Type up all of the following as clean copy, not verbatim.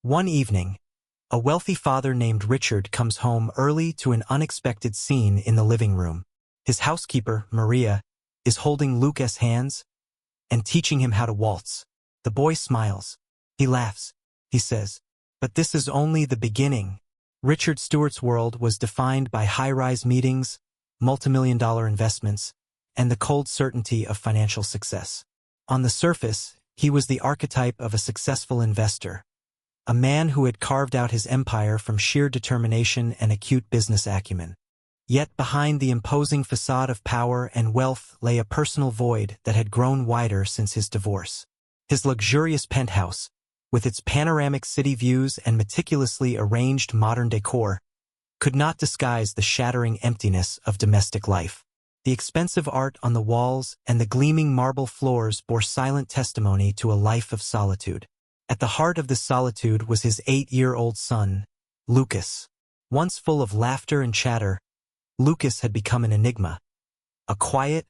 One evening, a wealthy father named Richard comes home early to an unexpected scene in the living room. His housekeeper, Maria, is holding Lucas' hands and teaching him how to waltz. The boy smiles. He laughs. He says, "But this is only the beginning." Richard Stewart's world was defined by high-rise meetings, multimillion-dollar investments, and the cold certainty of financial success. On the surface, he was the archetype of a successful investor, a man who had carved out his empire from sheer determination and acute business acumen. Yet behind the imposing facade of power and wealth lay a personal void that had grown wider since his divorce. His luxurious penthouse, with its panoramic city views and meticulously arranged modern decor, could not disguise the shattering emptiness of domestic life. The expensive art on the walls and the gleaming marble floors bore silent testimony to a life of solitude. At the heart of this solitude was his 8-year-old son, Lucas. Once full of laughter and chatter, Lucas had become an enigma. A quiet,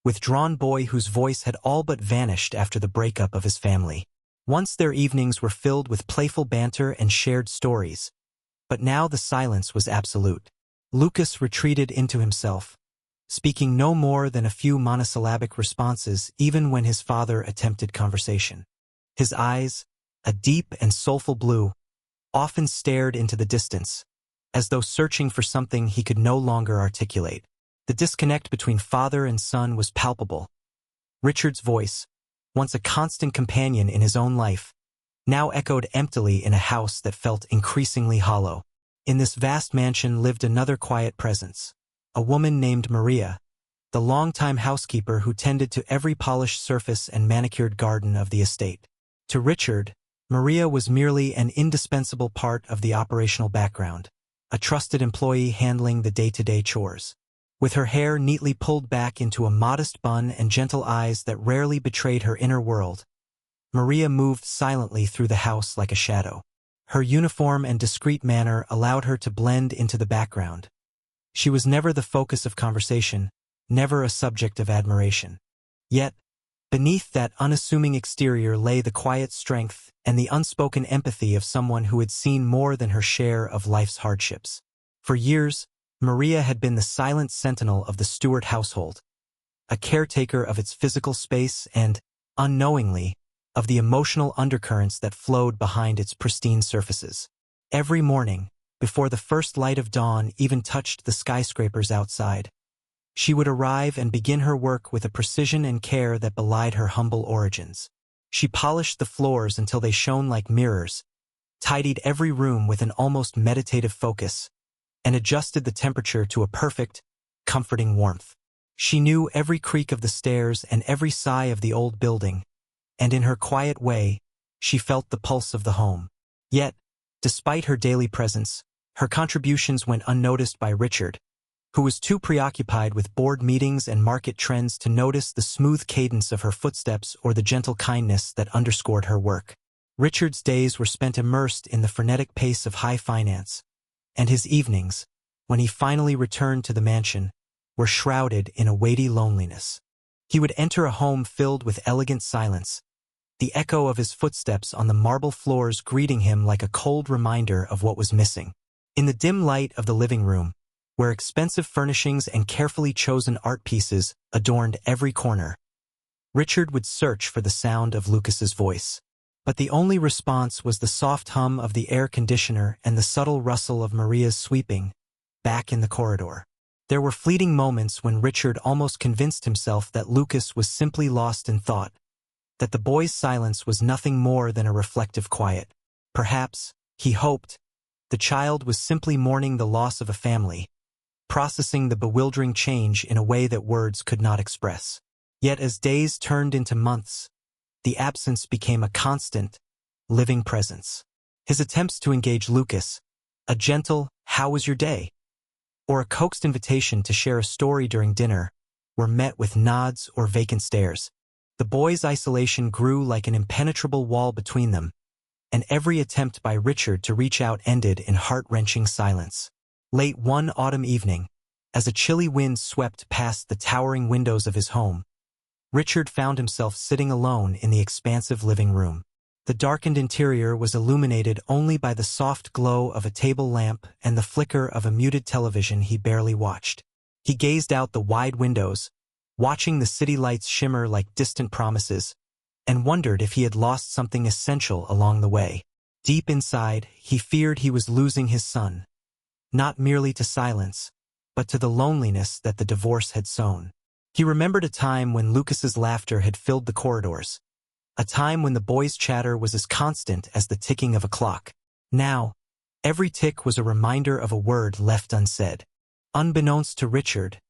withdrawn boy whose voice had all but vanished after the breakup of his family. Once their evenings were filled with playful banter and shared stories, but now the silence was absolute. Lucas retreated into himself, speaking no more than a few monosyllabic responses even when his father attempted conversation. His eyes, a deep and soulful blue, often stared into the distance, as though searching for something he could no longer articulate. The disconnect between father and son was palpable. Richard's voice, once a constant companion in his own life, now echoed emptily in a house that felt increasingly hollow. In this vast mansion lived another quiet presence, a woman named Maria, the longtime housekeeper who tended to every polished surface and manicured garden of the estate. To Richard, Maria was merely an indispensable part of the operational background, a trusted employee handling the day-to-day chores. With her hair neatly pulled back into a modest bun and gentle eyes that rarely betrayed her inner world, Maria moved silently through the house like a shadow. Her uniform and discreet manner allowed her to blend into the background. She was never the focus of conversation, never a subject of admiration. Yet, beneath that unassuming exterior lay the quiet strength and the unspoken empathy of someone who had seen more than her share of life's hardships. For years, Maria had been the silent sentinel of the Stewart household, a caretaker of its physical space and, unknowingly, of the emotional undercurrents that flowed behind its pristine surfaces. Every morning, before the first light of dawn even touched the skyscrapers outside, she would arrive and begin her work with a precision and care that belied her humble origins. She polished the floors until they shone like mirrors, tidied every room with an almost meditative focus, and adjusted the temperature to a perfect, comforting warmth. She knew every creak of the stairs and every sigh of the old building, and in her quiet way, she felt the pulse of the home. Yet, despite her daily presence, her contributions went unnoticed by Richard, who was too preoccupied with board meetings and market trends to notice the smooth cadence of her footsteps or the gentle kindness that underscored her work. Richard's days were spent immersed in the frenetic pace of high finance, and his evenings, when he finally returned to the mansion, were shrouded in a weighty loneliness. He would enter a home filled with elegant silence, the echo of his footsteps on the marble floors greeting him like a cold reminder of what was missing. In the dim light of the living room, where expensive furnishings and carefully chosen art pieces adorned every corner, Richard would search for the sound of Lucas's voice. But the only response was the soft hum of the air conditioner and the subtle rustle of Maria's sweeping back in the corridor. There were fleeting moments when Richard almost convinced himself that Lucas was simply lost in thought, that the boy's silence was nothing more than a reflective quiet. Perhaps, he hoped, the child was simply mourning the loss of a family, processing the bewildering change in a way that words could not express. Yet as days turned into months, the absence became a constant, living presence. His attempts to engage Lucas, a gentle, "How was your day?" or a coaxed invitation to share a story during dinner, were met with nods or vacant stares. The boy's isolation grew like an impenetrable wall between them, and every attempt by Richard to reach out ended in heart-wrenching silence. Late one autumn evening, as a chilly wind swept past the towering windows of his home, Richard found himself sitting alone in the expansive living room. The The darkened interior was illuminated only by the soft glow of a table lamp and the flicker of a muted television he barely watched. He gazed out the wide windows, watching the city lights shimmer like distant promises, and wondered if he had lost something essential along the way. Deep inside, he feared he was losing his son, not merely to silence, but to the loneliness that the divorce had sown. He remembered a time when Lucas's laughter had filled the corridors, a time when the boys' chatter was as constant as the ticking of a clock. Now, every tick was a reminder of a word left unsaid. Unbeknownst to Richard,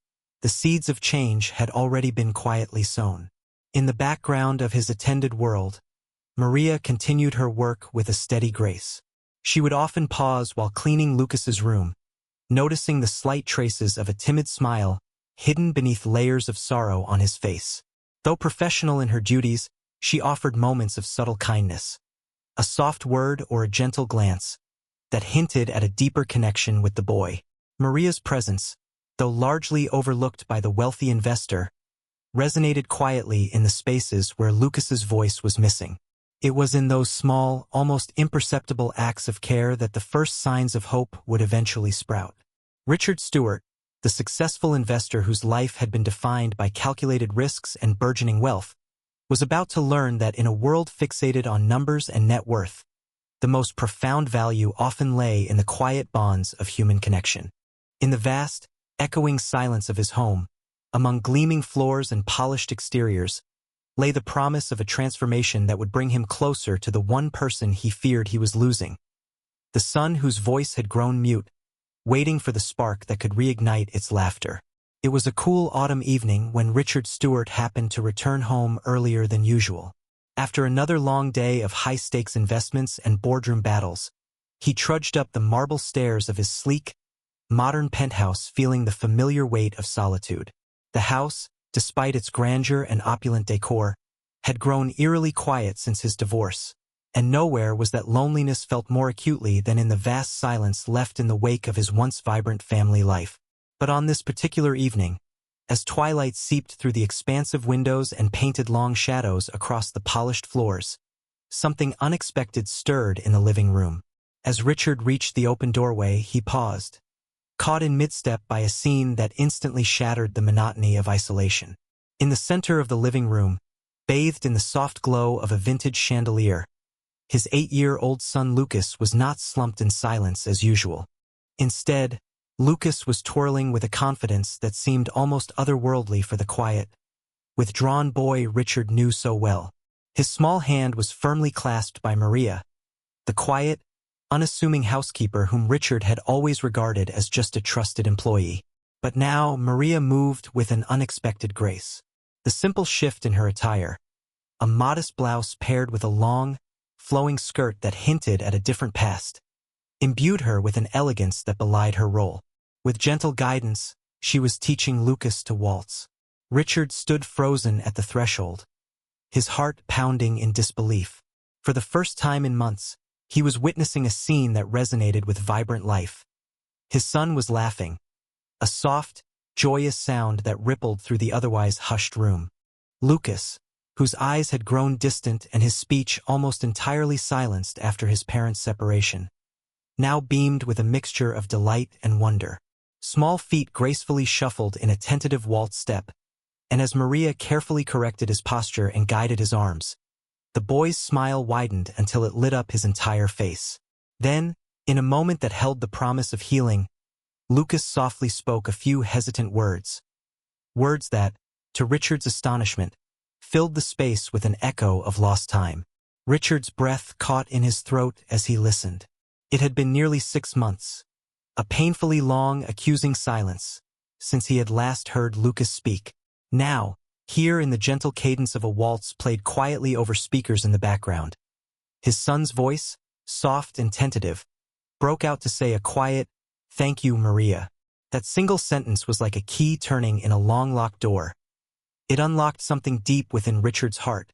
the seeds of change had already been quietly sown. In the background of his attended world, Maria continued her work with a steady grace. She would often pause while cleaning Lucas's room, noticing the slight traces of a timid smile hidden beneath layers of sorrow on his face. Though professional in her duties, she offered moments of subtle kindness, a soft word or a gentle glance that hinted at a deeper connection with the boy. Maria's presence, though largely overlooked by the wealthy investor, resonated quietly in the spaces where Lucas's voice was missing. It was in those small, almost imperceptible acts of care that the first signs of hope would eventually sprout. Richard Stewart, the successful investor whose life had been defined by calculated risks and burgeoning wealth, was about to learn that in a world fixated on numbers and net worth, the most profound value often lay in the quiet bonds of human connection. In the vast, echoing silence of his home, among gleaming floors and polished exteriors, lay the promise of a transformation that would bring him closer to the one person he feared he was losing. The son whose voice had grown mute, waiting for the spark that could reignite its laughter. It was a cool autumn evening when Richard Stewart happened to return home earlier than usual. After another long day of high-stakes investments and boardroom battles, he trudged up the marble stairs of his sleek, modern penthouse feeling the familiar weight of solitude. The house, despite its grandeur and opulent decor, had grown eerily quiet since his divorce, and nowhere was that loneliness felt more acutely than in the vast silence left in the wake of his once vibrant family life. But on this particular evening, as twilight seeped through the expansive windows and painted long shadows across the polished floors, something unexpected stirred in the living room. As Richard reached the open doorway, he paused, caught in mid-step by a scene that instantly shattered the monotony of isolation. In the center of the living room, bathed in the soft glow of a vintage chandelier, his 8-year-old son Lucas was not slumped in silence as usual. Instead, Lucas was twirling with a confidence that seemed almost otherworldly for the quiet, withdrawn boy Richard knew so well. His small hand was firmly clasped by Maria, the quiet, unassuming housekeeper whom Richard had always regarded as just a trusted employee. But now Maria moved with an unexpected grace. The simple shift in her attire, a modest blouse paired with a long, flowing skirt that hinted at a different past, imbued her with an elegance that belied her role. With gentle guidance, she was teaching Lucas to waltz. Richard stood frozen at the threshold, his heart pounding in disbelief. For the first time in months, he was witnessing a scene that resonated with vibrant life. His son was laughing, a soft, joyous sound that rippled through the otherwise hushed room. Lucas, whose eyes had grown distant and his speech almost entirely silenced after his parents' separation, now beamed with a mixture of delight and wonder. Small feet gracefully shuffled in a tentative waltz step, and as Maria carefully corrected his posture and guided his arms, the boy's smile widened until it lit up his entire face. Then, in a moment that held the promise of healing, Lucas softly spoke a few hesitant words. Words that, to Richard's astonishment, filled the space with an echo of lost time. Richard's breath caught in his throat as he listened. It had been nearly 6 months, a painfully long, accusing silence, since he had last heard Lucas speak. Now, here in the gentle cadence of a waltz played quietly over speakers in the background, his son's voice, soft and tentative, broke out to say a quiet, "Thank you, Maria." That single sentence was like a key turning in a long-locked door. It unlocked something deep within Richard's heart,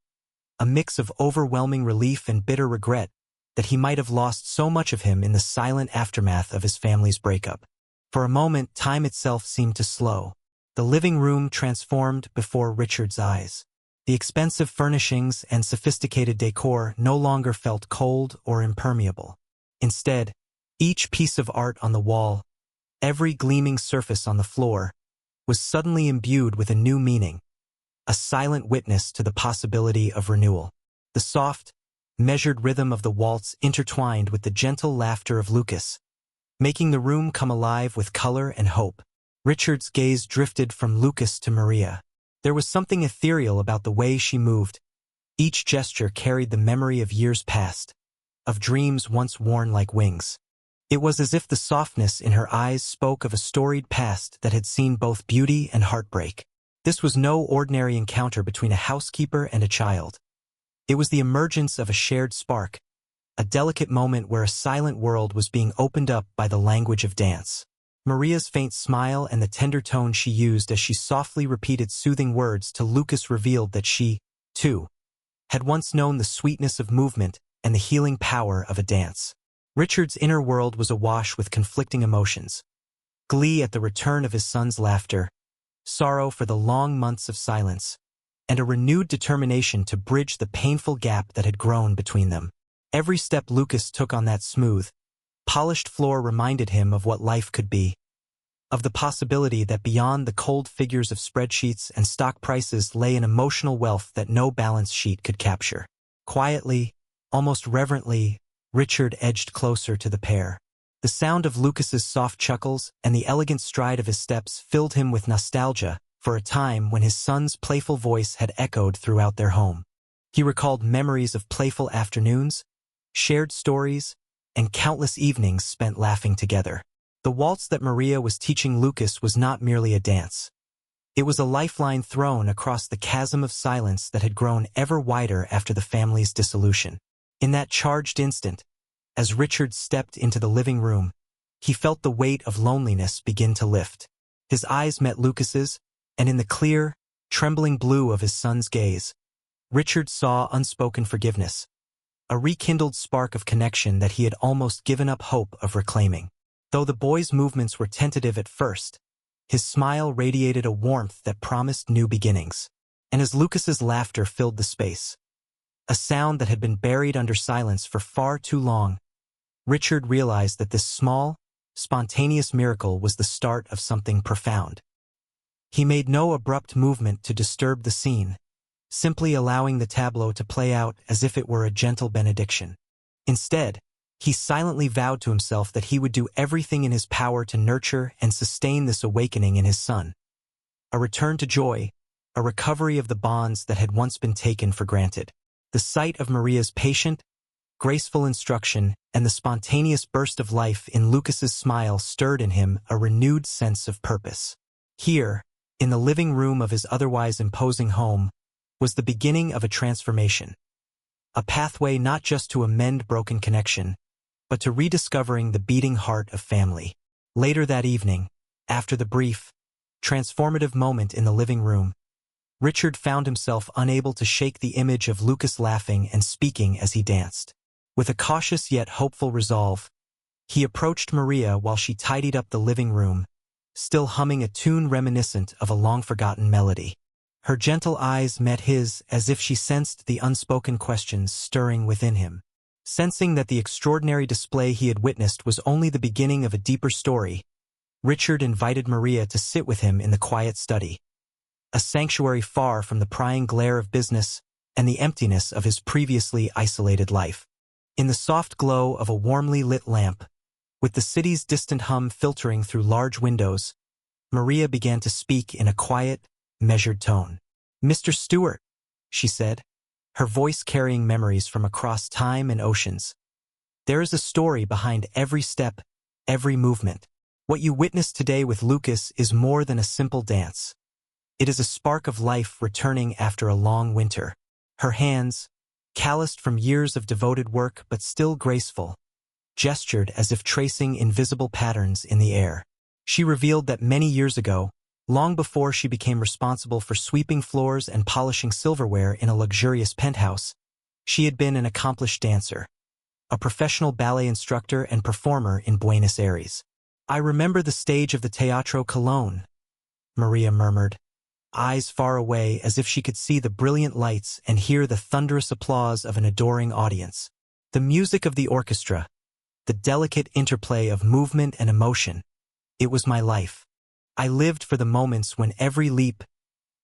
a mix of overwhelming relief and bitter regret that he might have lost so much of him in the silent aftermath of his family's breakup. For a moment, time itself seemed to slow. The living room transformed before Richard's eyes. The expensive furnishings and sophisticated decor no longer felt cold or impermeable. Instead, each piece of art on the wall, every gleaming surface on the floor, was suddenly imbued with a new meaning, a silent witness to the possibility of renewal. The soft, measured rhythm of the waltz intertwined with the gentle laughter of Lucas, making the room come alive with color and hope. Richard's gaze drifted from Lucas to Maria. There was something ethereal about the way she moved. Each gesture carried the memory of years past, of dreams once worn like wings. It was as if the softness in her eyes spoke of a storied past that had seen both beauty and heartbreak. This was no ordinary encounter between a housekeeper and a child. It was the emergence of a shared spark, a delicate moment where a silent world was being opened up by the language of dance. Maria's faint smile and the tender tone she used as she softly repeated soothing words to Lucas revealed that she, too, had once known the sweetness of movement and the healing power of a dance. Richard's inner world was awash with conflicting emotions: glee at the return of his son's laughter, sorrow for the long months of silence, and a renewed determination to bridge the painful gap that had grown between them. Every step Lucas took on that smooth, polished floor reminded him of what life could be, of the possibility that beyond the cold figures of spreadsheets and stock prices lay an emotional wealth that no balance sheet could capture. Quietly, almost reverently, Richard edged closer to the pair. The sound of Lucas's soft chuckles and the elegant stride of his steps filled him with nostalgia for a time when his son's playful voice had echoed throughout their home. He recalled memories of playful afternoons, shared stories, and countless evenings spent laughing together. The waltz that Maria was teaching Lucas was not merely a dance. It was a lifeline thrown across the chasm of silence that had grown ever wider after the family's dissolution. In that charged instant, as Richard stepped into the living room, he felt the weight of loneliness begin to lift. His eyes met Lucas's, and in the clear, trembling blue of his son's gaze, Richard saw unspoken forgiveness, a rekindled spark of connection that he had almost given up hope of reclaiming. Though the boy's movements were tentative at first, his smile radiated a warmth that promised new beginnings. And as Lucas's laughter filled the space, a sound that had been buried under silence for far too long, Richard realized that this small, spontaneous miracle was the start of something profound. He made no abrupt movement to disturb the scene, simply allowing the tableau to play out as if it were a gentle benediction. Instead, he silently vowed to himself that he would do everything in his power to nurture and sustain this awakening in his son. A return to joy, a recovery of the bonds that had once been taken for granted. The sight of Maria's patient, graceful instruction and the spontaneous burst of life in Lucas's smile stirred in him a renewed sense of purpose. Here, in the living room of his otherwise imposing home, was the beginning of a transformation. A pathway not just to amend broken connection, but to rediscovering the beating heart of family. Later that evening, after the brief, transformative moment in the living room, Richard found himself unable to shake the image of Lucas laughing and speaking as he danced. With a cautious yet hopeful resolve, he approached Maria while she tidied up the living room, still humming a tune reminiscent of a long-forgotten melody. Her gentle eyes met his as if she sensed the unspoken questions stirring within him. Sensing that the extraordinary display he had witnessed was only the beginning of a deeper story, Richard invited Maria to sit with him in the quiet study, a sanctuary far from the prying glare of business and the emptiness of his previously isolated life. In the soft glow of a warmly lit lamp, with the city's distant hum filtering through large windows, Maria began to speak in a quiet, measured tone. "Mr. Stewart," she said, her voice carrying memories from across time and oceans. "There is a story behind every step, every movement. What you witnessed today with Lucas is more than a simple dance. It is a spark of life returning after a long winter." Her hands, calloused from years of devoted work but still graceful, gestured as if tracing invisible patterns in the air. She revealed that many years ago, long before she became responsible for sweeping floors and polishing silverware in a luxurious penthouse, she had been an accomplished dancer, a professional ballet instructor and performer in Buenos Aires. "I remember the stage of the Teatro Colón," Maria murmured, eyes far away as if she could see the brilliant lights and hear the thunderous applause of an adoring audience. The music of the orchestra, the delicate interplay of movement and emotion, it was my life. I lived for the moments when every leap,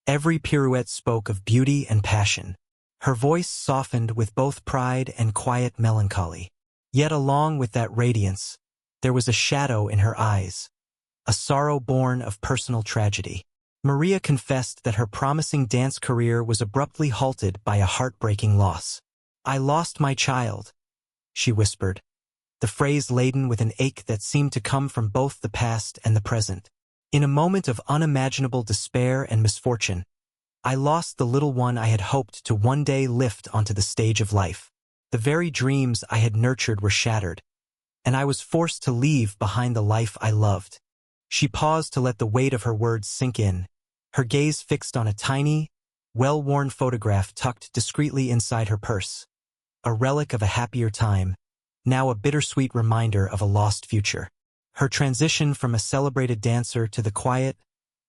every pirouette spoke of beauty and passion. Her voice softened with both pride and quiet melancholy. Yet along with that radiance, there was a shadow in her eyes, a sorrow born of personal tragedy. Maria confessed that her promising dance career was abruptly halted by a heartbreaking loss. "I lost my child," she whispered, the phrase laden with an ache that seemed to come from both the past and the present. "In a moment of unimaginable despair and misfortune, I lost the little one I had hoped to one day lift onto the stage of life. The very dreams I had nurtured were shattered, and I was forced to leave behind the life I loved." She paused to let the weight of her words sink in, her gaze fixed on a tiny, well-worn photograph tucked discreetly inside her purse, a relic of a happier time, now a bittersweet reminder of a lost future. Her transition from a celebrated dancer to the quiet,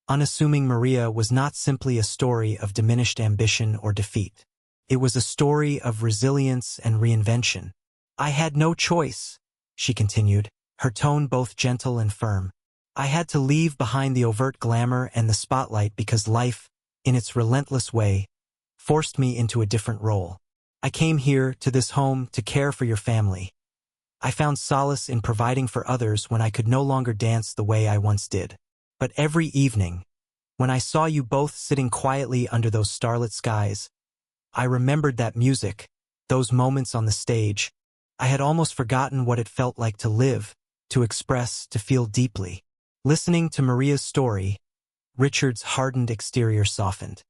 unassuming Maria was not simply a story of diminished ambition or defeat. It was a story of resilience and reinvention. "I had no choice," she continued, her tone both gentle and firm. "I had to leave behind the overt glamour and the spotlight because life, in its relentless way, forced me into a different role. I came here, to this home, to care for your family. I found solace in providing for others when I could no longer dance the way I once did. But every evening, when I saw you both sitting quietly under those starlit skies, I remembered that music, those moments on the stage. I had almost forgotten what it felt like to live, to express, to feel deeply." Listening to Maria's story, Richard's hardened exterior softened.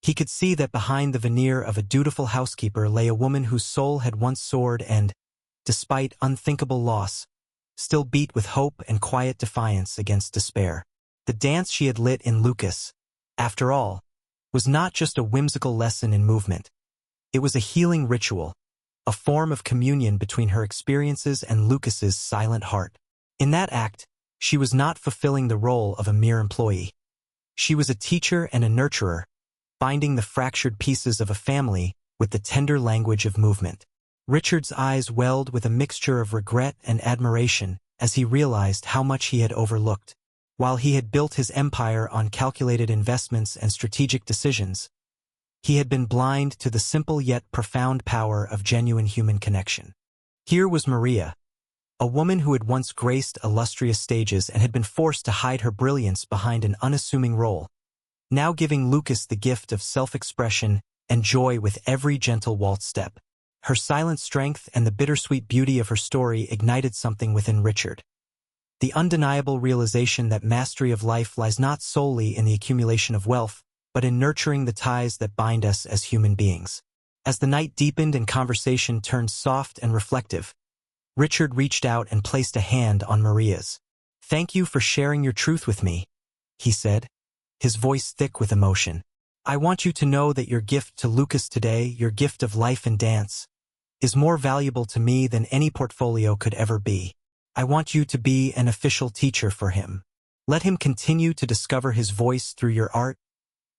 He could see that behind the veneer of a dutiful housekeeper lay a woman whose soul had once soared and, despite unthinkable loss, still beat with hope and quiet defiance against despair. The dance she had lit in Lucas, after all, was not just a whimsical lesson in movement. It was a healing ritual, a form of communion between her experiences and Lucas's silent heart. In that act, she was not fulfilling the role of a mere employee. She was a teacher and a nurturer, binding the fractured pieces of a family with the tender language of movement. Richard's eyes welled with a mixture of regret and admiration as he realized how much he had overlooked. While he had built his empire on calculated investments and strategic decisions, he had been blind to the simple yet profound power of genuine human connection. Here was Maria, a woman who had once graced illustrious stages and had been forced to hide her brilliance behind an unassuming role, now giving Lucas the gift of self-expression and joy with every gentle waltz step. Her silent strength and the bittersweet beauty of her story ignited something within Richard. The undeniable realization that mastery of life lies not solely in the accumulation of wealth, but in nurturing the ties that bind us as human beings. As the night deepened and conversation turned soft and reflective, Richard reached out and placed a hand on Maria's. "Thank you for sharing your truth with me," he said, his voice thick with emotion. "I want you to know that your gift to Lucas today, your gift of life and dance, is more valuable to me than any portfolio could ever be. I want you to be an official teacher for him. Let him continue to discover his voice through your art,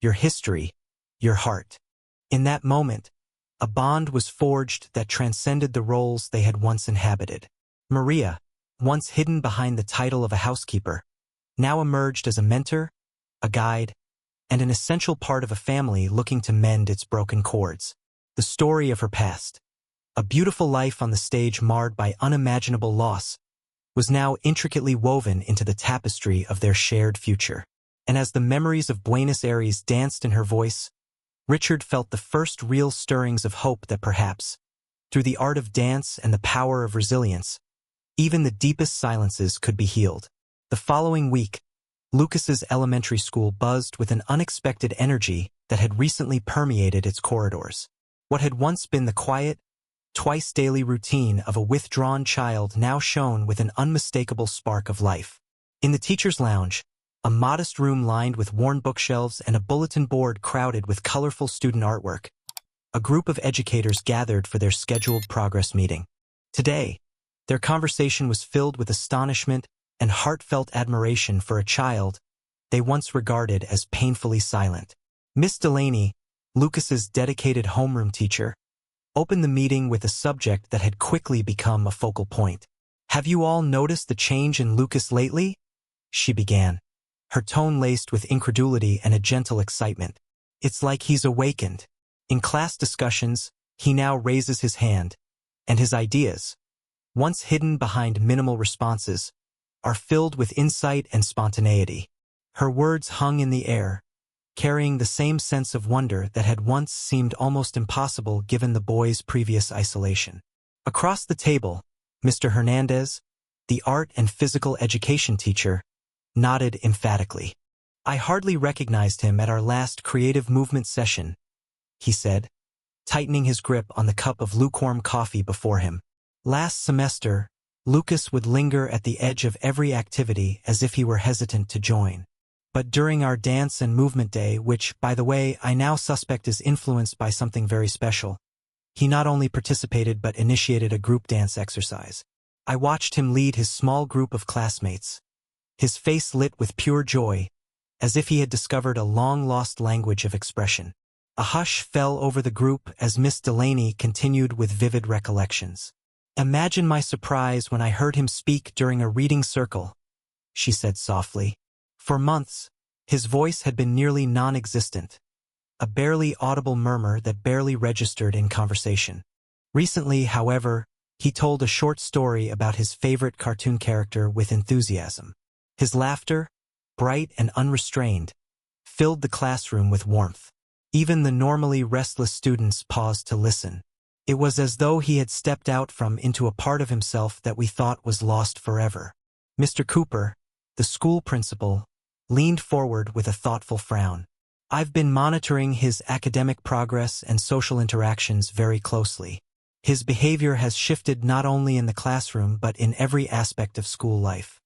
your history, your heart." In that moment, a bond was forged that transcended the roles they had once inhabited. Maria, once hidden behind the title of a housekeeper, now emerged as a mentor, a guide, and an essential part of a family looking to mend its broken chords. The story of her past, a beautiful life on the stage marred by unimaginable loss, was now intricately woven into the tapestry of their shared future. And as the memories of Buenos Aires danced in her voice, Richard felt the first real stirrings of hope that perhaps, through the art of dance and the power of resilience, even the deepest silences could be healed. The following week, Lucas's elementary school buzzed with an unexpected energy that had recently permeated its corridors. What had once been the quiet, twice-daily routine of a withdrawn child now shone with an unmistakable spark of life. In the teacher's lounge, a modest room lined with worn bookshelves and a bulletin board crowded with colorful student artwork, a group of educators gathered for their scheduled progress meeting. Today, their conversation was filled with astonishment and heartfelt admiration for a child they once regarded as painfully silent. Miss Delaney, Lucas's dedicated homeroom teacher, opened the meeting with a subject that had quickly become a focal point. "Have you all noticed the change in Lucas lately?" she began, her tone laced with incredulity and a gentle excitement. "It's like he's awakened. In class discussions, he now raises his hand, and his ideas, once hidden behind minimal responses, are filled with insight and spontaneity." Her words hung in the air, carrying the same sense of wonder that had once seemed almost impossible given the boy's previous isolation. Across the table, Mr. Hernandez, the art and physical education teacher, nodded emphatically. "I hardly recognized him at our last creative movement session," he said, tightening his grip on the cup of lukewarm coffee before him. "Last semester, Lucas would linger at the edge of every activity as if he were hesitant to join. But during our dance and movement day, which, by the way, I now suspect is influenced by something very special, he not only participated but initiated a group dance exercise. I watched him lead his small group of classmates, his face lit with pure joy, as if he had discovered a long-lost language of expression." A hush fell over the group as Miss Delaney continued with vivid recollections. "Imagine my surprise when I heard him speak during a reading circle," she said softly. For months, his voice had been nearly non-existent, a barely audible murmur that barely registered in conversation. Recently, however, he told a short story about his favorite cartoon character with enthusiasm. His laughter, bright and unrestrained, filled the classroom with warmth. Even the normally restless students paused to listen. It was as though he had stepped out from into a part of himself that we thought was lost forever. Mr. Cooper, the school principal, leaned forward with a thoughtful frown. "I've been monitoring his academic progress and social interactions very closely. His behavior has shifted not only in the classroom but in every aspect of school life.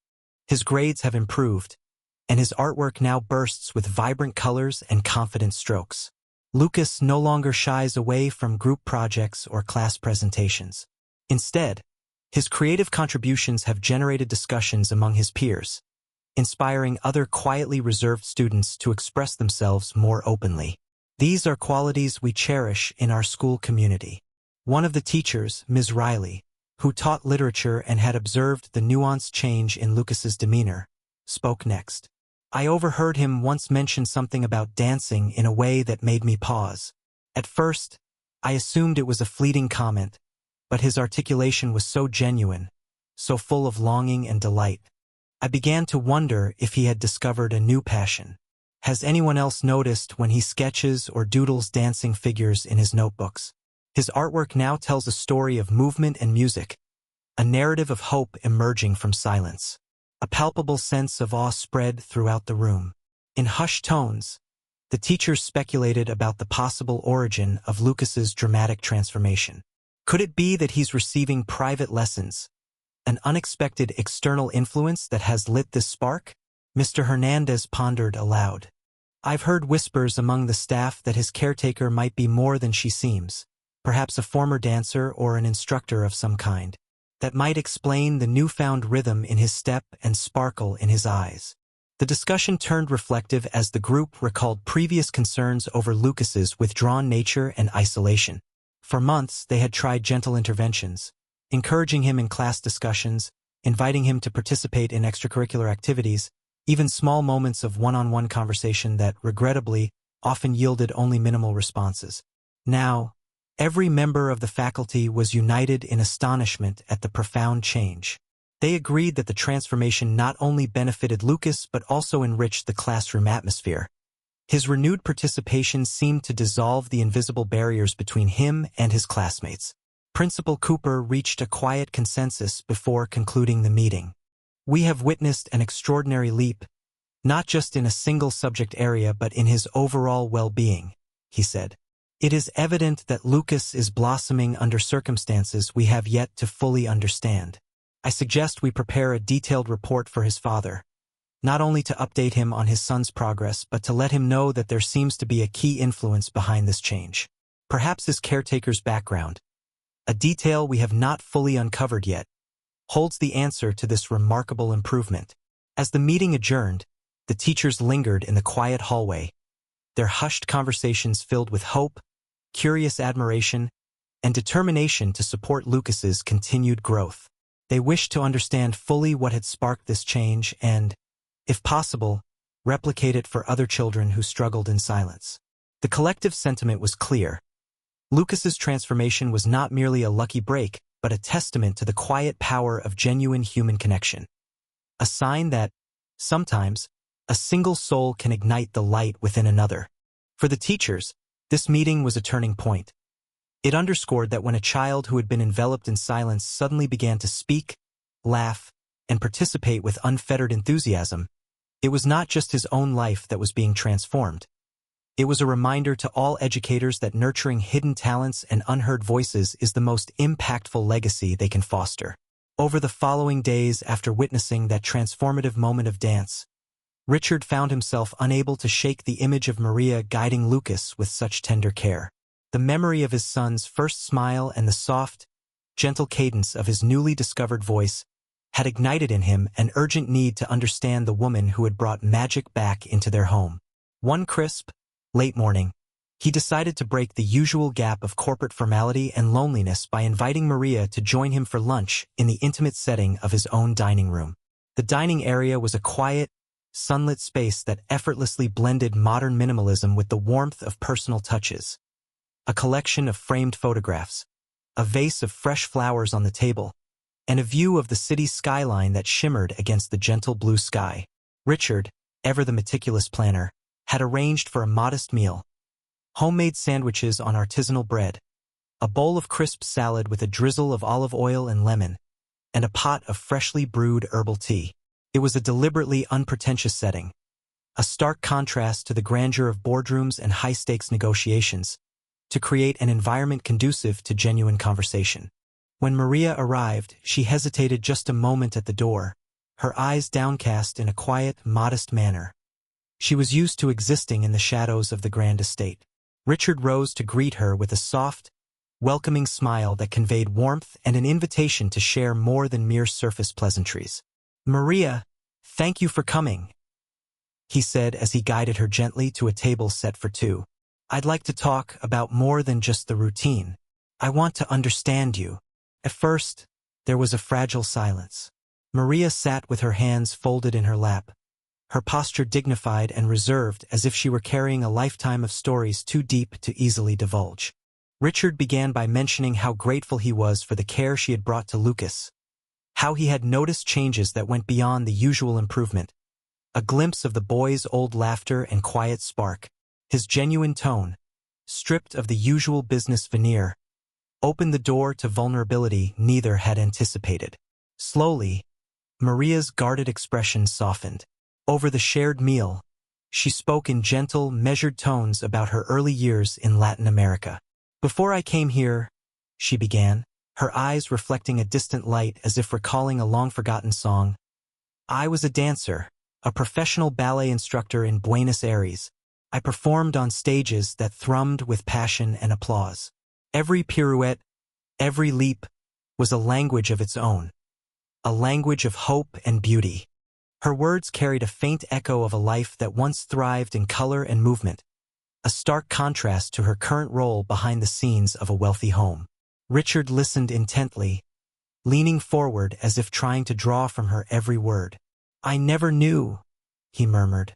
His grades have improved, and his artwork now bursts with vibrant colors and confident strokes. Lucas no longer shies away from group projects or class presentations. Instead, his creative contributions have generated discussions among his peers, inspiring other quietly reserved students to express themselves more openly. These are qualities we cherish in our school community." One of the teachers, Ms. Riley, who taught literature and had observed the nuanced change in Lucas's demeanor, spoke next. "I overheard him once mention something about dancing in a way that made me pause. At first, I assumed it was a fleeting comment, but his articulation was so genuine, so full of longing and delight. I began to wonder if he had discovered a new passion. Has anyone else noticed when he sketches or doodles dancing figures in his notebooks? His artwork now tells a story of movement and music, a narrative of hope emerging from silence." A palpable sense of awe spread throughout the room. In hushed tones, the teachers speculated about the possible origin of Lucas's dramatic transformation. Could it be that he's receiving private lessons, an unexpected external influence that has lit this spark? Mr. Hernandez pondered aloud. "I've heard whispers among the staff that his caretaker might be more than she seems, perhaps a former dancer or an instructor of some kind. That might explain the newfound rhythm in his step and sparkle in his eyes." The discussion turned reflective as the group recalled previous concerns over Lucas's withdrawn nature and isolation. For months, they had tried gentle interventions, encouraging him in class discussions, inviting him to participate in extracurricular activities, even small moments of one-on-one conversation that, regrettably, often yielded only minimal responses. Now, every member of the faculty was united in astonishment at the profound change. They agreed that the transformation not only benefited Lucas but also enriched the classroom atmosphere. His renewed participation seemed to dissolve the invisible barriers between him and his classmates. Principal Cooper reached a quiet consensus before concluding the meeting. "We have witnessed an extraordinary leap, not just in a single subject area but in his overall well-being," he said. "It is evident that Lucas is blossoming under circumstances we have yet to fully understand. I suggest we prepare a detailed report for his father, not only to update him on his son's progress but to let him know that there seems to be a key influence behind this change. Perhaps his caretaker's background, a detail we have not fully uncovered yet, holds the answer to this remarkable improvement." As the meeting adjourned, the teachers lingered in the quiet hallway, their hushed conversations filled with hope, curious admiration, and determination to support Lucas's continued growth. They wished to understand fully what had sparked this change and, if possible, replicate it for other children who struggled in silence. The collective sentiment was clear. Lucas's transformation was not merely a lucky break, but a testament to the quiet power of genuine human connection. A sign that, sometimes, a single soul can ignite the light within another. For the teachers, this meeting was a turning point. It underscored that when a child who had been enveloped in silence suddenly began to speak, laugh, and participate with unfettered enthusiasm, it was not just his own life that was being transformed. It was a reminder to all educators that nurturing hidden talents and unheard voices is the most impactful legacy they can foster. Over the following days after witnessing that transformative moment of dance, Richard found himself unable to shake the image of Maria guiding Lucas with such tender care. The memory of his son's first smile and the soft, gentle cadence of his newly discovered voice had ignited in him an urgent need to understand the woman who had brought magic back into their home. One crisp, late morning, he decided to break the usual gap of corporate formality and loneliness by inviting Maria to join him for lunch in the intimate setting of his own dining room. The dining area was a quiet, sunlit space that effortlessly blended modern minimalism with the warmth of personal touches. A collection of framed photographs, a vase of fresh flowers on the table, and a view of the city's skyline that shimmered against the gentle blue sky. Richard, ever the meticulous planner, had arranged for a modest meal: homemade sandwiches on artisanal bread, a bowl of crisp salad with a drizzle of olive oil and lemon, and a pot of freshly brewed herbal tea. It was a deliberately unpretentious setting, a stark contrast to the grandeur of boardrooms and high-stakes negotiations, to create an environment conducive to genuine conversation. When Maria arrived, she hesitated just a moment at the door, her eyes downcast in a quiet, modest manner. She was used to existing in the shadows of the grand estate. Richard rose to greet her with a soft, welcoming smile that conveyed warmth and an invitation to share more than mere surface pleasantries. "Maria, thank you for coming," he said as he guided her gently to a table set for two. "I'd like to talk about more than just the routine. I want to understand you." At first, there was a fragile silence. Maria sat with her hands folded in her lap, her posture dignified and reserved as if she were carrying a lifetime of stories too deep to easily divulge. Richard began by mentioning how grateful he was for the care she had brought to Lucas, how he had noticed changes that went beyond the usual improvement, a glimpse of the boy's old laughter and quiet spark. His genuine tone, stripped of the usual business veneer, opened the door to vulnerability neither had anticipated. Slowly, Maria's guarded expression softened. Over the shared meal, she spoke in gentle, measured tones about her early years in Latin America. "Before I came here," she began, her eyes reflecting a distant light as if recalling a long-forgotten song, "I was a dancer, a professional ballet instructor in Buenos Aires. I performed on stages that thrummed with passion and applause. Every pirouette, every leap, was a language of its own, a language of hope and beauty." Her words carried a faint echo of a life that once thrived in color and movement, a stark contrast to her current role behind the scenes of a wealthy home. Richard listened intently, leaning forward as if trying to draw from her every word. "I never knew," he murmured,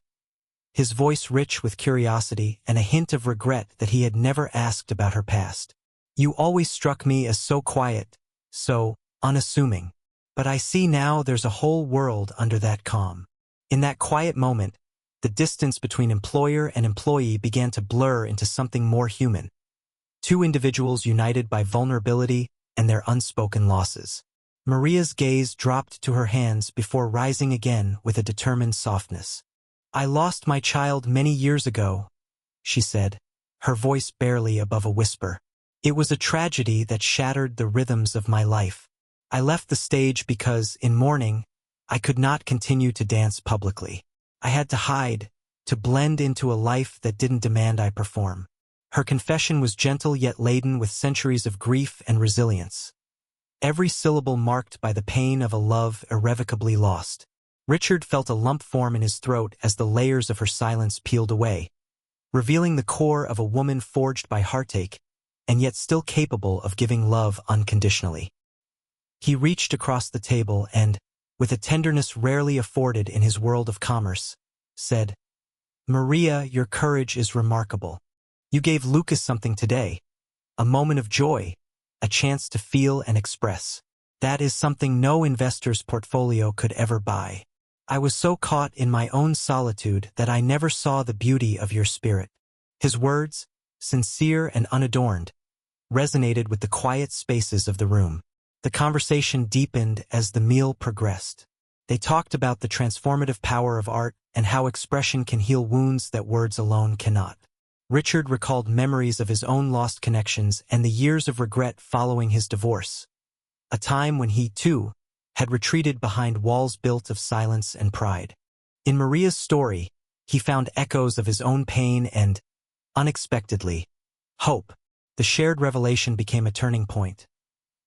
his voice rich with curiosity and a hint of regret that he had never asked about her past. "You always struck me as so quiet, so unassuming. But I see now there's a whole world under that calm." In that quiet moment, the distance between employer and employee began to blur into something more human. Two individuals united by vulnerability and their unspoken losses. Maria's gaze dropped to her hands before rising again with a determined softness. "I lost my child many years ago," she said, her voice barely above a whisper. "It was a tragedy that shattered the rhythms of my life. I left the stage because, in mourning, I could not continue to dance publicly. I had to hide, to blend into a life that didn't demand I perform." Her confession was gentle yet laden with centuries of grief and resilience, every syllable marked by the pain of a love irrevocably lost. Richard felt a lump form in his throat as the layers of her silence peeled away, revealing the core of a woman forged by heartache, and yet still capable of giving love unconditionally. He reached across the table and, with a tenderness rarely afforded in his world of commerce, said, "Maria, your courage is remarkable. You gave Lucas something today, a moment of joy, a chance to feel and express. That is something no investor's portfolio could ever buy. I was so caught in my own solitude that I never saw the beauty of your spirit." His words, sincere and unadorned, resonated with the quiet spaces of the room. The conversation deepened as the meal progressed. They talked about the transformative power of art and how expression can heal wounds that words alone cannot. Richard recalled memories of his own lost connections and the years of regret following his divorce, a time when he, too, had retreated behind walls built of silence and pride. In Maria's story, he found echoes of his own pain and, unexpectedly, hope. The shared revelation became a turning point.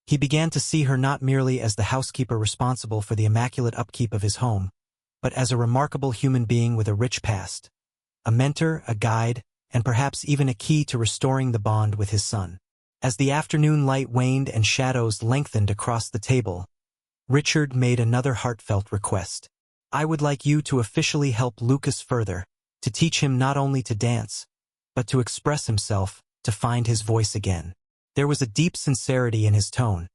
He began to see her not merely as the housekeeper responsible for the immaculate upkeep of his home, but as a remarkable human being with a rich past, a mentor, a guide, and perhaps even a key to restoring the bond with his son. As the afternoon light waned and shadows lengthened across the table, Richard made another heartfelt request. "I would like you to officially help Lucas further, to teach him not only to dance, but to express himself, to find his voice again." There was a deep sincerity in his tone,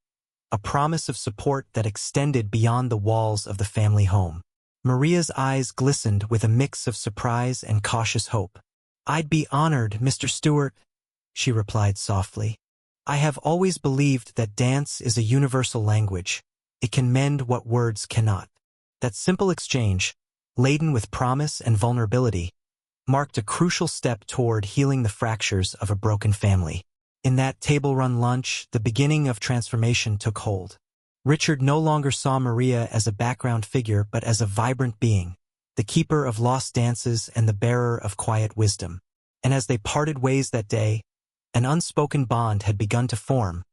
a promise of support that extended beyond the walls of the family home. Maria's eyes glistened with a mix of surprise and cautious hope. "I'd be honored, Mr. Stewart," she replied softly. "I have always believed that dance is a universal language. It can mend what words cannot." That simple exchange, laden with promise and vulnerability, marked a crucial step toward healing the fractures of a broken family. In that table-run lunch, the beginning of transformation took hold. Richard no longer saw Maria as a background figure but as a vibrant being, the keeper of lost dances and the bearer of quiet wisdom. And as they parted ways that day, an unspoken bond had begun to form,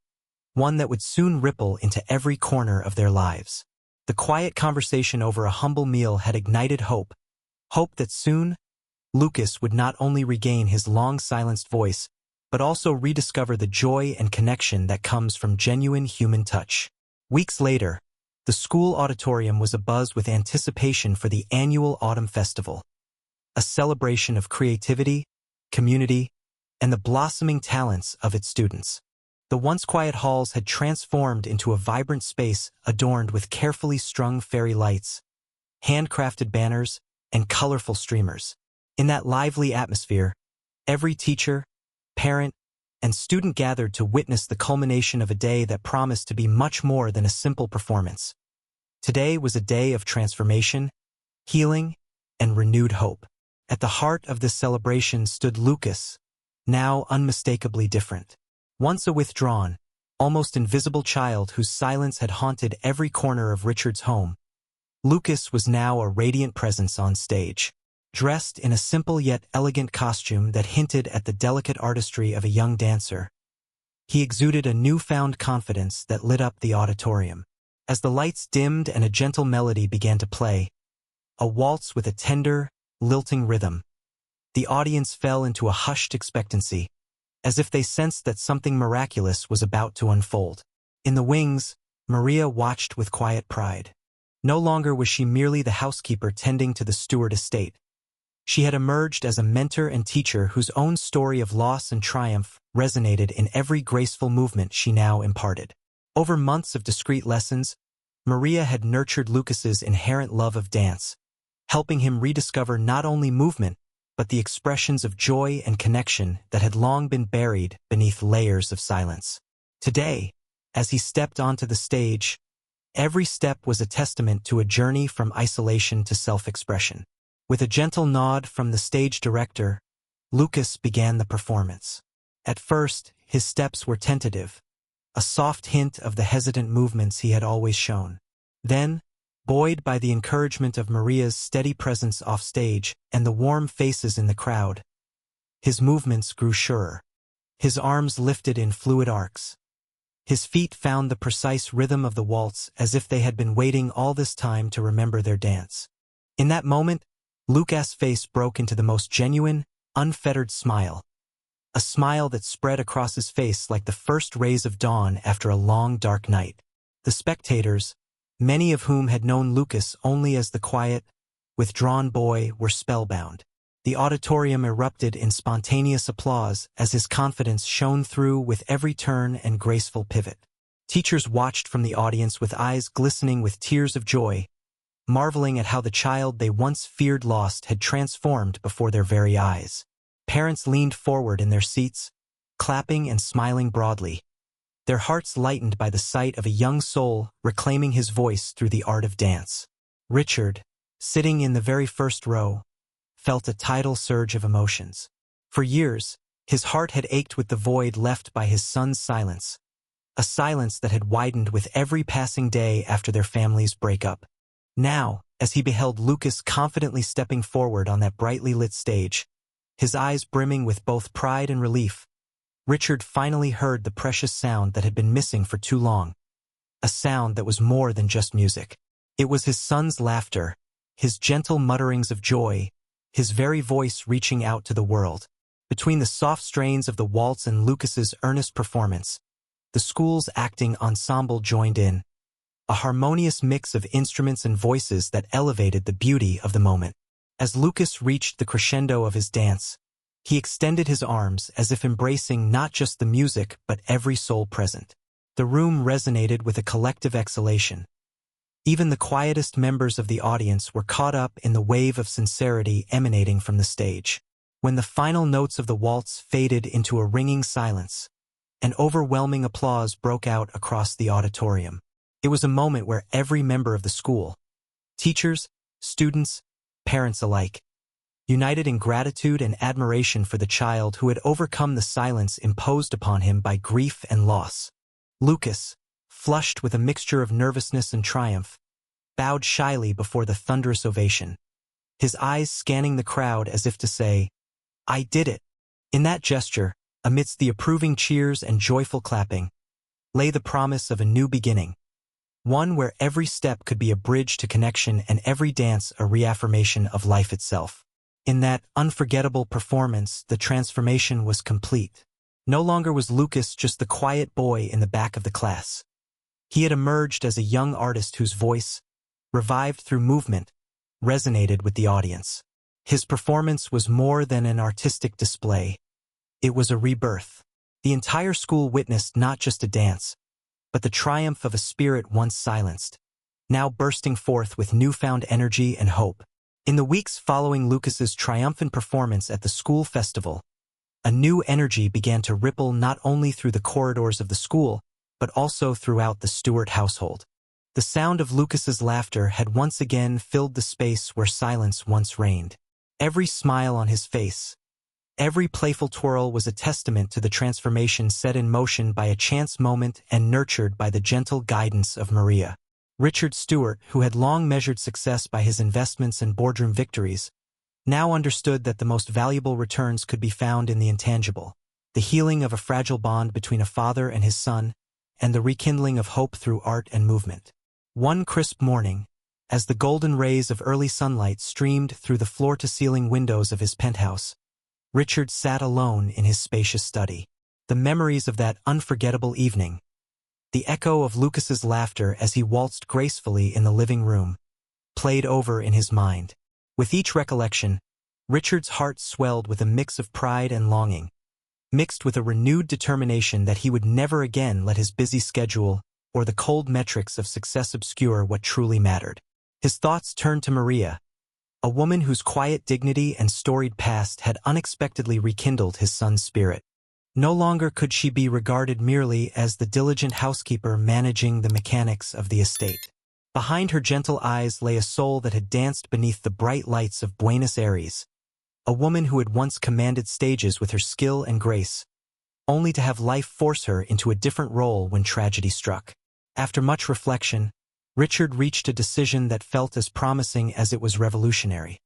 one that would soon ripple into every corner of their lives. The quiet conversation over a humble meal had ignited hope that soon, Lucas would not only regain his long-silenced voice, but also rediscover the joy and connection that comes from genuine human touch. Weeks later, the school auditorium was abuzz with anticipation for the annual Autumn Festival, a celebration of creativity, community, and the blossoming talents of its students. The once quiet halls had transformed into a vibrant space adorned with carefully strung fairy lights, handcrafted banners, and colorful streamers. In that lively atmosphere, every teacher, parent, and student gathered to witness the culmination of a day that promised to be much more than a simple performance. Today was a day of transformation, healing, and renewed hope. At the heart of this celebration stood Lucas, now unmistakably different. Once a withdrawn, almost invisible child whose silence had haunted every corner of Richard's home, Lucas was now a radiant presence on stage. Dressed in a simple yet elegant costume that hinted at the delicate artistry of a young dancer, he exuded a newfound confidence that lit up the auditorium. As the lights dimmed and a gentle melody began to play, a waltz with a tender, lilting rhythm, the audience fell into a hushed expectancy, as if they sensed that something miraculous was about to unfold. In the wings, Maria watched with quiet pride. No longer was she merely the housekeeper tending to the Stewart estate. She had emerged as a mentor and teacher whose own story of loss and triumph resonated in every graceful movement she now imparted. Over months of discreet lessons, Maria had nurtured Lucas's inherent love of dance, helping him rediscover not only movement, but the expressions of joy and connection that had long been buried beneath layers of silence. Today, as he stepped onto the stage, every step was a testament to a journey from isolation to self-expression. With a gentle nod from the stage director, Lucas began the performance. At first, his steps were tentative, a soft hint of the hesitant movements he had always shown. Then, buoyed by the encouragement of Maria's steady presence off stage and the warm faces in the crowd, his movements grew surer. His arms lifted in fluid arcs, His feet found the precise rhythm of the waltz as if they had been waiting all this time to remember their dance. In that moment, Lucas' face broke into the most genuine, unfettered smile. A smile that spread across his face like the first rays of dawn after a long, dark night. The spectators, many of whom had known Lucas only as the quiet, withdrawn boy, were spellbound. The auditorium erupted in spontaneous applause as his confidence shone through with every turn and graceful pivot. Teachers watched from the audience with eyes glistening with tears of joy, marveling at how the child they once feared lost had transformed before their very eyes. Parents leaned forward in their seats, clapping and smiling broadly, their hearts lightened by the sight of a young soul reclaiming his voice through the art of dance. Richard, sitting in the very first row, felt a tidal surge of emotions. For years, his heart had ached with the void left by his son's silence, a silence that had widened with every passing day after their family's breakup. Now, as he beheld Lucas confidently stepping forward on that brightly lit stage, his eyes brimming with both pride and relief, Richard finally heard the precious sound that had been missing for too long. A sound that was more than just music. It was his son's laughter, his gentle mutterings of joy, his very voice reaching out to the world. Between the soft strains of the waltz and Lucas's earnest performance, the school's acting ensemble joined in, a harmonious mix of instruments and voices that elevated the beauty of the moment. As Lucas reached the crescendo of his dance, he extended his arms as if embracing not just the music but every soul present. The room resonated with a collective exhalation. Even the quietest members of the audience were caught up in the wave of sincerity emanating from the stage. When the final notes of the waltz faded into a ringing silence, an overwhelming applause broke out across the auditorium. It was a moment where every member of the school, teachers, students, parents alike, united in gratitude and admiration for the child who had overcome the silence imposed upon him by grief and loss. Lucas, flushed with a mixture of nervousness and triumph, bowed shyly before the thunderous ovation, his eyes scanning the crowd as if to say, "I did it." In that gesture, amidst the approving cheers and joyful clapping, lay the promise of a new beginning, one where every step could be a bridge to connection and every dance a reaffirmation of life itself. In that unforgettable performance, the transformation was complete. No longer was Lucas just the quiet boy in the back of the class. He had emerged as a young artist whose voice, revived through movement, resonated with the audience. His performance was more than an artistic display. It was a rebirth. The entire school witnessed not just a dance, but the triumph of a spirit once silenced, now bursting forth with newfound energy and hope. In the weeks following Lucas's triumphant performance at the school festival, a new energy began to ripple not only through the corridors of the school, but also throughout the Stewart household. The sound of Lucas's laughter had once again filled the space where silence once reigned. Every smile on his face, every playful twirl was a testament to the transformation set in motion by a chance moment and nurtured by the gentle guidance of Maria. Richard Stewart, who had long measured success by his investments and boardroom victories, now understood that the most valuable returns could be found in the intangible, the healing of a fragile bond between a father and his son, and the rekindling of hope through art and movement. One crisp morning, as the golden rays of early sunlight streamed through the floor-to-ceiling windows of his penthouse, Richard sat alone in his spacious study. The memories of that unforgettable evening, the echo of Lucas's laughter as he waltzed gracefully in the living room, played over in his mind. With each recollection, Richard's heart swelled with a mix of pride and longing, mixed with a renewed determination that he would never again let his busy schedule or the cold metrics of success obscure what truly mattered. His thoughts turned to Maria, a woman whose quiet dignity and storied past had unexpectedly rekindled his son's spirit. No longer could she be regarded merely as the diligent housekeeper managing the mechanics of the estate. Behind her gentle eyes lay a soul that had danced beneath the bright lights of Buenos Aires, a woman who had once commanded stages with her skill and grace, only to have life force her into a different role when tragedy struck. After much reflection, Richard reached a decision that felt as promising as it was revolutionary.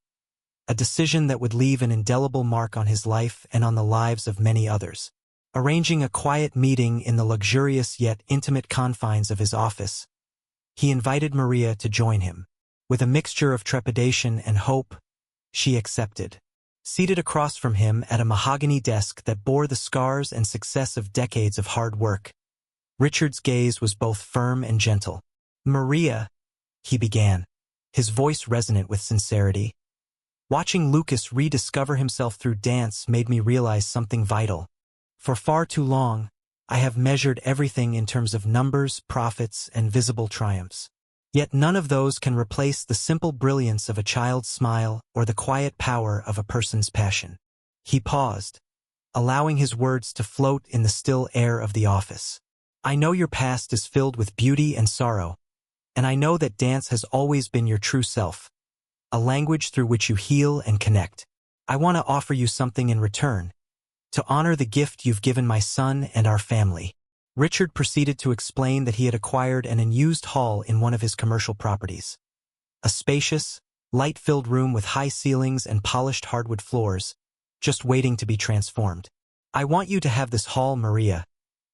A decision that would leave an indelible mark on his life and on the lives of many others. Arranging a quiet meeting in the luxurious yet intimate confines of his office, he invited Maria to join him. With a mixture of trepidation and hope, she accepted. Seated across from him at a mahogany desk that bore the scars and success of decades of hard work, Richard's gaze was both firm and gentle. "Maria," he began, his voice resonant with sincerity. "Watching Lucas rediscover himself through dance made me realize something vital. For far too long, I have measured everything in terms of numbers, profits, and visible triumphs. Yet none of those can replace the simple brilliance of a child's smile or the quiet power of a person's passion." He paused, allowing his words to float in the still air of the office. "I know your past is filled with beauty and sorrow, and I know that dance has always been your true self, a language through which you heal and connect. I want to offer you something in return, to honor the gift you've given my son and our family." Richard proceeded to explain that he had acquired an unused hall in one of his commercial properties. A spacious, light-filled room with high ceilings and polished hardwood floors, just waiting to be transformed. "I want you to have this hall, Maria,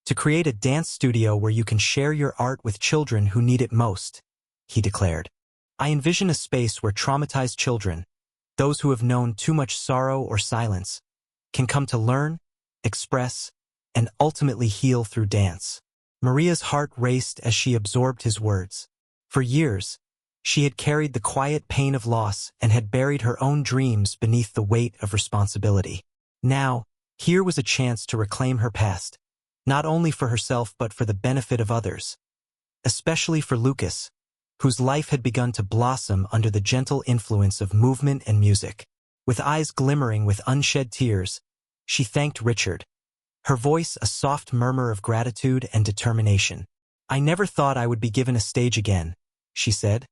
to create a dance studio where you can share your art with children who need it most," he declared. "I envision a space where traumatized children, those who have known too much sorrow or silence, can come to learn, express, and ultimately heal through dance." Maria's heart raced as she absorbed his words. For years, she had carried the quiet pain of loss and had buried her own dreams beneath the weight of responsibility. Now, here was a chance to reclaim her past, not only for herself but for the benefit of others, especially for Lucas, whose life had begun to blossom under the gentle influence of movement and music. With eyes glimmering with unshed tears, she thanked Richard, her voice a soft murmur of gratitude and determination. "I never thought I would be given a stage again," she said,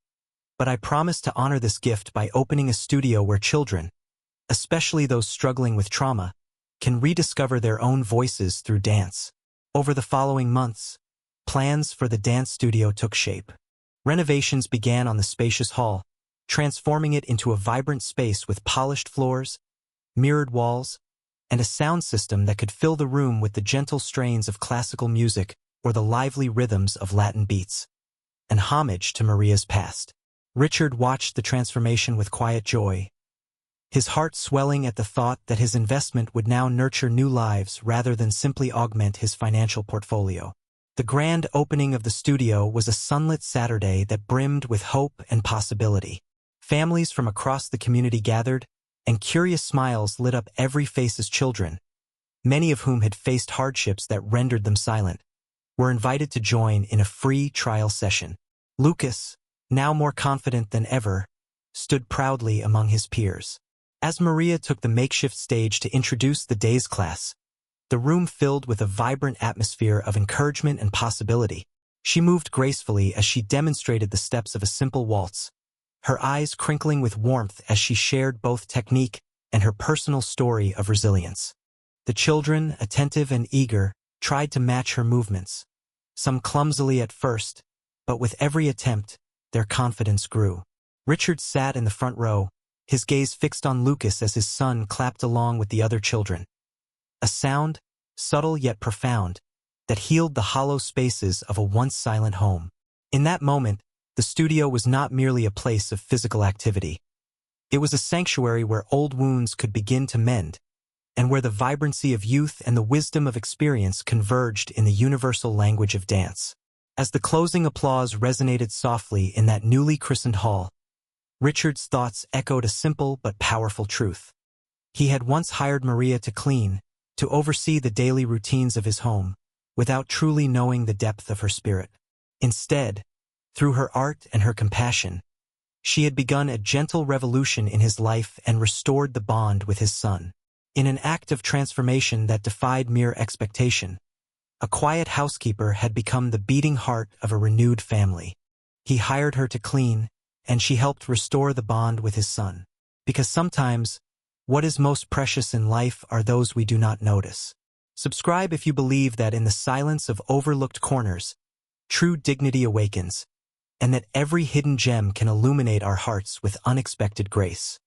"but I promise to honor this gift by opening a studio where children, especially those struggling with trauma, can rediscover their own voices through dance." Over the following months, plans for the dance studio took shape. Renovations began on the spacious hall, transforming it into a vibrant space with polished floors, mirrored walls, and a sound system that could fill the room with the gentle strains of classical music or the lively rhythms of Latin beats. An homage to Maria's past. Richard watched the transformation with quiet joy, his heart swelling at the thought that his investment would now nurture new lives rather than simply augment his financial portfolio. The grand opening of the studio was a sunlit Saturday that brimmed with hope and possibility. Families from across the community gathered, and curious smiles lit up every face as children, many of whom had faced hardships that rendered them silent, were invited to join in a free trial session. Lucas, now more confident than ever, stood proudly among his peers. As Maria took the makeshift stage to introduce the day's class, the room filled with a vibrant atmosphere of encouragement and possibility. She moved gracefully as she demonstrated the steps of a simple waltz, her eyes crinkling with warmth as she shared both technique and her personal story of resilience. The children, attentive and eager, tried to match her movements, some clumsily at first, but with every attempt, their confidence grew. Richard sat in the front row, his gaze fixed on Lucas as his son clapped along with the other children. A sound, subtle yet profound, that healed the hollow spaces of a once silent home. In that moment, the studio was not merely a place of physical activity. It was a sanctuary where old wounds could begin to mend, and where the vibrancy of youth and the wisdom of experience converged in the universal language of dance. As the closing applause resonated softly in that newly christened hall, Richard's thoughts echoed a simple but powerful truth. He had once hired Maria to clean, to oversee the daily routines of his home, without truly knowing the depth of her spirit. Instead, through her art and her compassion, she had begun a gentle revolution in his life and restored the bond with his son. In an act of transformation that defied mere expectation, a quiet housekeeper had become the beating heart of a renewed family. He hired her to clean, and she helped restore the bond with his son. Because sometimes, what is most precious in life are those we do not notice. Subscribe if you believe that in the silence of overlooked corners, true dignity awakens, and that every hidden gem can illuminate our hearts with unexpected grace.